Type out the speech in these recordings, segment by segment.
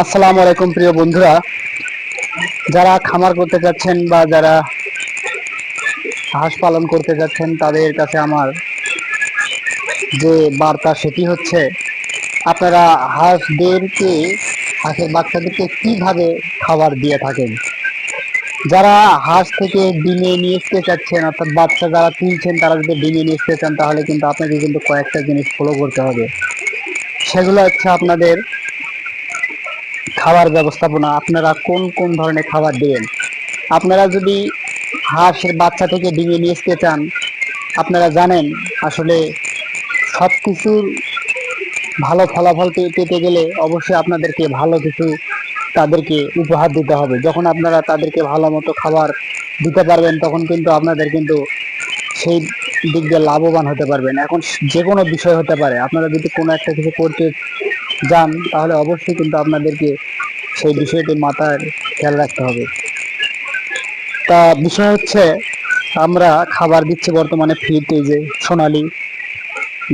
আসসালামু আলাইকুম প্রিয় বন্ধুরা, যারা খামার করতে যাচ্ছেন বা যারা হাঁস পালন করতে যাচ্ছেন তাদের কাছে আমার যে বার্তা সেটি হচ্ছে আপনারা হাঁসের বাচ্চাদেরকে কিভাবে খাবার দিয়ে থাকেন। যারা হাঁস থেকে ডিমে নিয়ে আসতে চাচ্ছেন অর্থাৎ বাচ্চা যারা তুলছেন তারা যদি ডিমে নিয়ে আসতে চান তাহলে কিন্তু আপনাকে কিন্তু কয়েকটা জিনিস ফলো করতে হবে। সেগুলো হচ্ছে আপনাদের খাবার ব্যবস্থাপনা, আপনারা কোন কোন ধরনের খাবার দেবেন। আপনারা যদি হাঁসের বাচ্চা থেকে ডিঙিয়ে নিয়ে আসতে চান, আপনারা জানেন আসলে সব কিছুর ভালো ফলাফল পেতে গেলে অবশ্যই আপনাদেরকে ভালো কিছু তাদেরকে উপহার দিতে হবে। যখন আপনারা তাদেরকে ভালো মতো খাবার দিতে পারবেন তখন কিন্তু আপনাদের কিন্তু সেই দিক দিয়ে লাভবান হতে পারবেন। এখন যে কোনো বিষয় হতে পারে, আপনারা যদি কোনো একটা কিছু করতে যান তাহলে অবশ্যই কিন্তু আপনাদেরকে সেই বিষয়টি মাথায় খেয়াল রাখতে হবে। তা বিষয় হচ্ছে আমরা খাবার দিচ্ছি বর্তমানে ফিড, এই যে সোনালি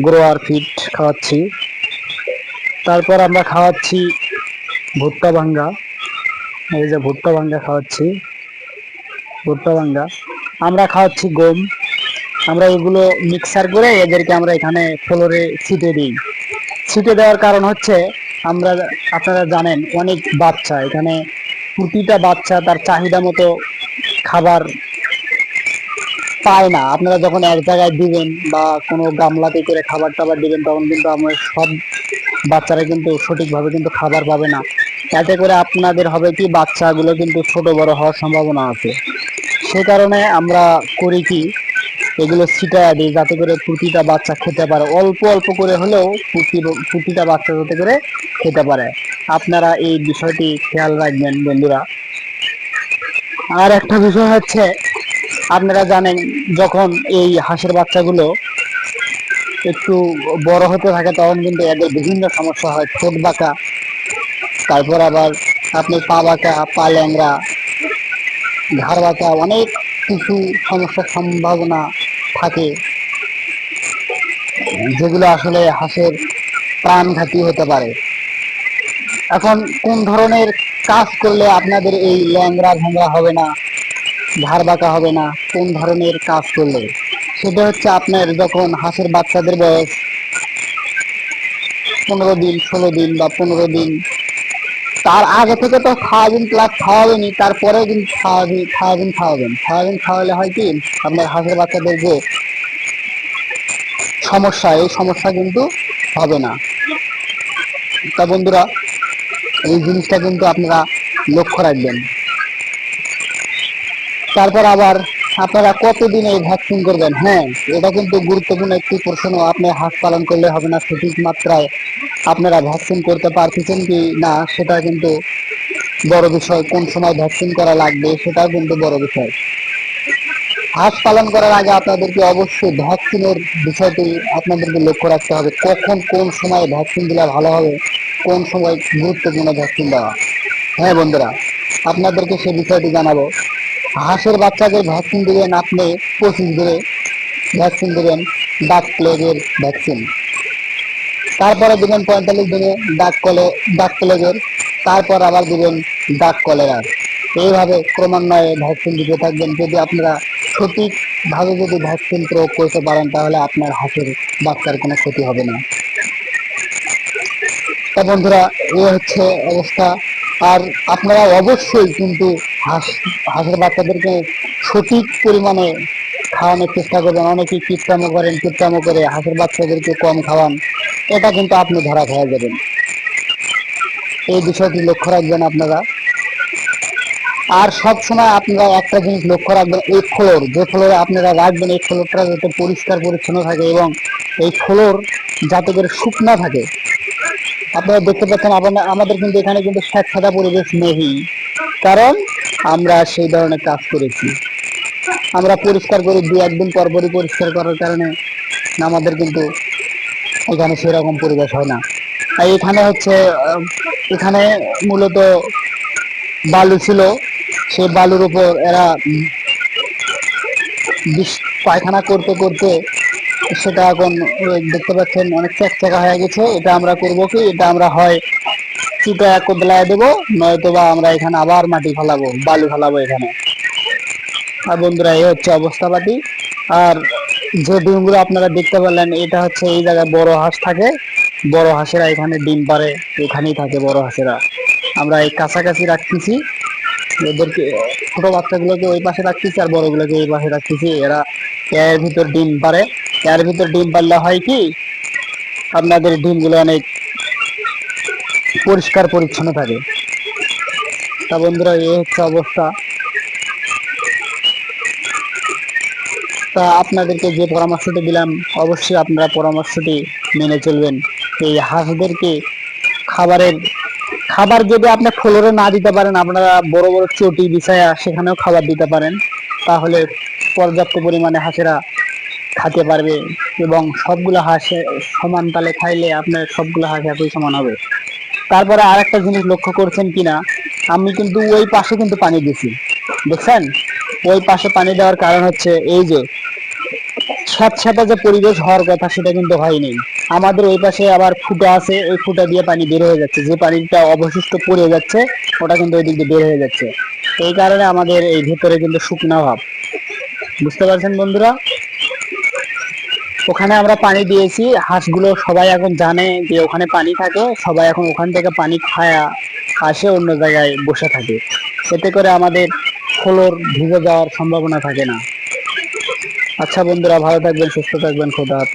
গ্রোয়ার ফিড খাওয়াচ্ছি। তারপর আমরা খাওয়াচ্ছি ভুট্টা ভাঙ্গা, এই যে ভুট্টা ভাঙ্গা খাওয়াচ্ছি, ভুট্টা ভাঙ্গা আমরা খাওয়াচ্ছি গম। আমরা এগুলো মিক্সার করে এদেরকে আমরা এখানে ফ্লোরে ছিটে দিই। ছিটে দেওয়ার কারণ হচ্ছে আমরা, আপনারা জানেন অনেক বাচ্চা এখানে, প্রতিটা বাচ্চা তার চাহিদা মতো খাবার পায় না। আপনারা যখন এক জায়গায় দিবেন বা কোনো গামলাতে করে খাবার টাবার দিবেন তখন কিন্তু আমরা সব বাচ্চারা কিন্তু সঠিকভাবে কিন্তু খাবার পাবে না। এতে করে আপনাদের হবে কি, বাচ্চাগুলো কিন্তু ছোট বড় হওয়ার সম্ভাবনা আছে। সে কারণে আমরা করি কি, এগুলো ছিটায় দিই যাতে করে প্রতিটা বাচ্চা খেতে পারে, অল্প অল্প করে হলেও প্রতিটা বাচ্চা যাতে করে খেতে পারে। আপনারা এই বিষয়টি খেয়াল রাখবেন বন্ধুরা। আর একটা বিষয় হচ্ছে, আপনারা জানেন যখন এই হাঁসের বাচ্চাগুলো একটু বড় হতে থাকে তখন কিন্তু এদের বিভিন্ন সমস্যা হয়, ঠোঁট বাঁকা, তারপর আবার আপনি পা বাঁকা, পা ল্যাংড়া, ঘাড় বাঁকা, অনেক কিছু সমস্যার সম্ভাবনা থাকে, যেগুলো আসলে হাঁসের প্রাণঘাতী হতে পারে। এখন কোন ধরনের কাজ করলে আপনাদের এই ল্যাংড়া ঘাংরা হবে না, ঘাড় বাঁকা হবে না, কোন ধরনের কাজ করলে, সেটা হচ্ছে আপনার যখন হাঁসের বাচ্চাদের বয়স 15 দিন, 16 দিন বা 15 দিন, তার আগে থেকে তো খাওয়াবেন, প্লাস খাওয়াবেনই, তারপরে কিন্তু খাওয়াবেন খাওয়ালে হয় কি, আপনার হাঁসের বাচ্চাদের যে সমস্যা, এই সমস্যা কিন্তু হবে না। তা বন্ধুরা, এই জিনিসটা কিন্তু আপনারা লক্ষ্য রাখবেন। তারপর আবার আপনারা কতদিন এই ভ্যাকসিন করবেন, হ্যাঁ এটা কিন্তু গুরুত্বপূর্ণ একটি প্রশ্ন। আপনি হাঁস পালন করলে হবে না, সঠিক মাত্রায় আপনারা ভ্যাকসিন করতে পারতেছেন কি না সেটা কিন্তু বড় বিষয়। কোন সময় ভ্যাকসিন করা লাগবে সেটাও কিন্তু বড় বিষয়। হাঁস পালন করার আগে আপনাদেরকে অবশ্যই ভ্যাকসিনের বিষয়টি আপনাদেরকে লক্ষ্য রাখতে হবে, কখন কোন সময় ভ্যাকসিন দিলে ভালো হবে, কোন সময় গুরুত্বপূর্ণ ভ্যাকসিন দেওয়া। হ্যাঁ বন্ধুরা, আপনাদেরকে সে বিষয়টি জানাবো। হাঁসের বাচ্চাদের ভ্যাকসিন দিবেন আপনি 25 দিনে, ভ্যাকসিন দেবেন ডাক প্লেগের ভ্যাকসিন। তারপরে দিবেন 45 দিনে ডাক প্লেগের। তারপর আবার দিবেন ডাক কলেরার। এইভাবে ক্রমান্বয়ে ভ্যাকসিন দিতে থাকবেন। যদি আপনারা সঠিকভাবে যদি ভ্যাকসিন প্রয়োগ করতে পারেন তাহলে আপনার হাঁসের বাচ্চার কোনো ক্ষতি হবে না। তা বন্ধুরা, এই হচ্ছে অবস্থা। আর আপনারা অবশ্যই কিন্তু হাঁসের বাচ্চাদেরকে সঠিক পরিমাণে খাওয়ানোর চেষ্টা করবেন। অনেকেই কীটকামো করে হাঁসের বাচ্চাদেরকে কম খাওয়ান, এটা কিন্তু আপনি ধরা খেয়ে যাবেন। এই বিষয়টি লক্ষ্য রাখবেন আপনারা। আর সব সময় আপনারা একটা জিনিস লক্ষ্য রাখবেন, এই ফ্লোর, যে ফ্লোরে আপনারা রাখবেন এই ফ্লোরটা যাতে পরিষ্কার পরিচ্ছন্ন থাকে এবং এই ফ্লোর যাতে করে শুকনা থাকে। আপনারা দেখতে পাচ্ছেন আমাদের কিন্তু এখানে কিন্তু স্যাঁতসেঁতে পরিবেশ নেই, কারণ আমরা সেই ধরনের কাজ করেছি। আমরা পরিষ্কার করি 2-1 দিন পর পরই পরিষ্কার করার কারণে আমাদের কিন্তু এখানে সেরকম পরিবেশ হয় না। আর এখানে হচ্ছে এখানে মূলত বালু ছিল, সেই বালুর উপর এরা পায়খানা করতে করতে সেটা এখন দেখতে পাচ্ছেন অনেক চ্যাকচ্যাকা হয়ে গেছে। এটা আমরা করবো কি, এটা আমরা হয় চিটা কোদলায় দেবো, নয়তো বা আমরা এখানে আবার মাটি ফেলাবো, বালু ফেলাবো এখানে। আর বন্ধুরা এই হচ্ছে অবস্থাপাতি। আর যে ডিমগুলো আপনারা দেখতে পেলেন, এটা হচ্ছে এই জায়গায় বড় হাঁস থাকে, বড় হাঁসেরা এখানে ডিম পারে, এখানেই থাকে বড় হাঁসেরা। আমরা এই কাছাকাছি রাখতেছি এদেরকে, ছোট বাচ্চাগুলোকে ওই পাশে রাখতেছি আর বড়গুলোকে এই পাশে রাখতেছি। এরা এর ভিতর ডিম পারে। এর ভিতর ডিম পারলে হয় কি, আপনাদের ডিমগুলো অনেক পরিষ্কার পরিচ্ছন্ন থাকে। তা বন্ধুরা এই হচ্ছে অবস্থা। তা আপনাদেরকে যে পরামর্শটি দিলাম, অবশ্যই আপনারা পরামর্শটি মেনে চলবেন। এই হাঁসদেরকে খাবারের খাবার যদি আপনি ফ্লোরে না দিতে পারেন, আপনারা বড় বড় চটি বিছায়া সেখানেও খাবার দিতে পারেন। তাহলে পর্যাপ্ত পরিমাণে হাঁসেরা খেতে পারবে, এবং সবগুলো হাঁস সমান তালে খাইলে আপনার সবগুলো হাঁস একই সমান হবে। তারপরে আর একটা জিনিস লক্ষ্য করছেন কিনা, আমি কিন্তু ওই পাশে কিন্তু পানি দিছি, দেখছেন? ওই পাশে পানি দেওয়ার কারণ হচ্ছে এই যে স্যাঁতস্যাঁতে যে পরিবেশ হওয়ার কথা সেটা কিন্তু হয়নি। আমাদের ওই পাশে আবার ফুটা আছে, ওই ফুটা দিয়ে পানি বের হয়ে যাচ্ছে, যে পানিটা অবশিষ্ট পড়ে যাচ্ছে ওটা কিন্তু ওই দিক দিয়ে বের হয়ে যাচ্ছে। এই কারণে আমাদের এই ভেতরে কিন্তু শুকনা ভাব, বুঝতে পারছেন বন্ধুরা? ওখানে আমরা পানি দিয়েছি, হাঁসগুলো সবাই এখন জানে যে ওখানে পানি থাকে, সবাই এখন ওখান থেকে পানি খায়া আসে অন্য জায়গায় বসে থাকে। এতে করে আমাদের ফ্লোর ভিজে যাওয়ার সম্ভাবনা থাকে না। আচ্ছা বন্ধুরা, ভালো থাকবেন, সুস্থ থাকবেন, খোদা হাফেজ।